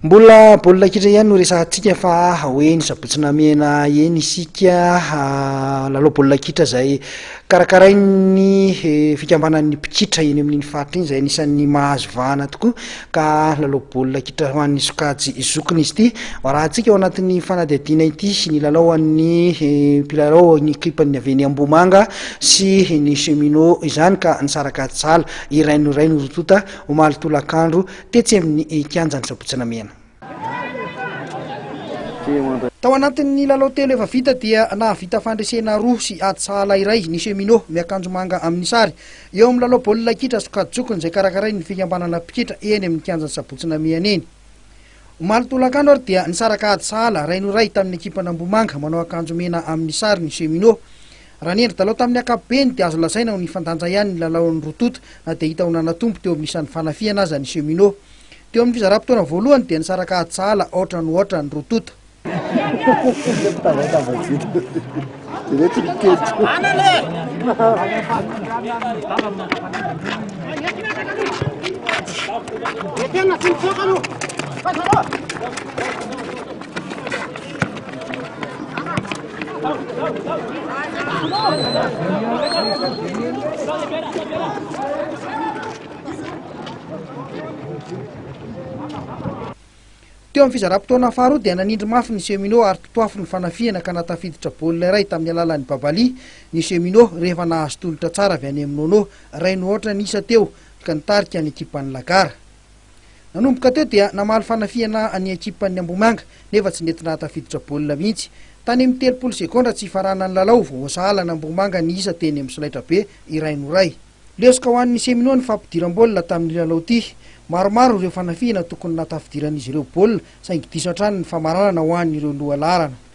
Mbola baolina kitra ihany no resahantsika fa hoe ny sabotsina mena eny isika lalao baolina kitra zay karakarain'ny fikambanan'ny Mpikitra eny amin'ny faritra iny zay anisan'ny mahazo vahana tokoa ka lalao baolina kitra ho an'ny sokajy zokiny izy ity. Arahantsika ao anatin'ny fanadihadiana ity ny lalao an'ny mpilalao ny ekipan'ny amin'ny sy ny Cheminots izany ka nisaraka Tsara iraino rotota omaly tolakandro tetsy amin'ny kianjan'ny sabotsina mena. Tao anatin'ny lalao telo efa vita dia nahavita fandresena roa sy sahala iray ny Cheminots miakanjo manga amin'ny sary eo amin'ny lalao baolina kitra sokajy zokiny zay karakarain'ny fikambanana Mpikitra eny amin'ny kianjan'ny sabotsina mena eny. Omaly tolakandro ary dia nisaraka sahala raino ray tamin'ny ekipan'Ambohimanga manao akanjo mena amin'ny sary ny Cheminots. Raha ny endry dalao tamin'ny ankapobeny dia azo lazaina ho ny fandanja ihany ny lalaon'ny rotota dia hita ho nanatombo teo amin'ny isan'ny fanafiana aza ny Cheminots. Teo amin'ny fizaram-potoana voalohany dia nisaraka sahala ohatra ny rotota. Teo amin'ny fizaram-potoana faharoa dia nanindry mafy ny Cheminots ary totoafy ny fanafiana ka natafiditra baolina iray tamin'ny alalan'ny babalia ny Cheminots rehefa nahazo tolotra tsara avy any amin'ny raino ohatra ny isa teo ka nitarika ny ekipan'ny Lagara. Nanomboka teo dia namaly fanafiana ny ekipan'ny Ambohimanga nefa tsy nety natafiditra baolina mihitsy. Tany amin'ny 30 sekondra tsy ifaranany lalao vao sahala ny Ambohimanga ny isa teny amin'ny solaitra be iraino ray. Leoska ho an'ny Cheminots ny fampidiram-baolina tamin'ny lalao ity. Maromaro ireo fanafiana tokony natafidiran'izy ireo baolina saingy diso hatrany ny famaranana ho an'ireo lohalarana.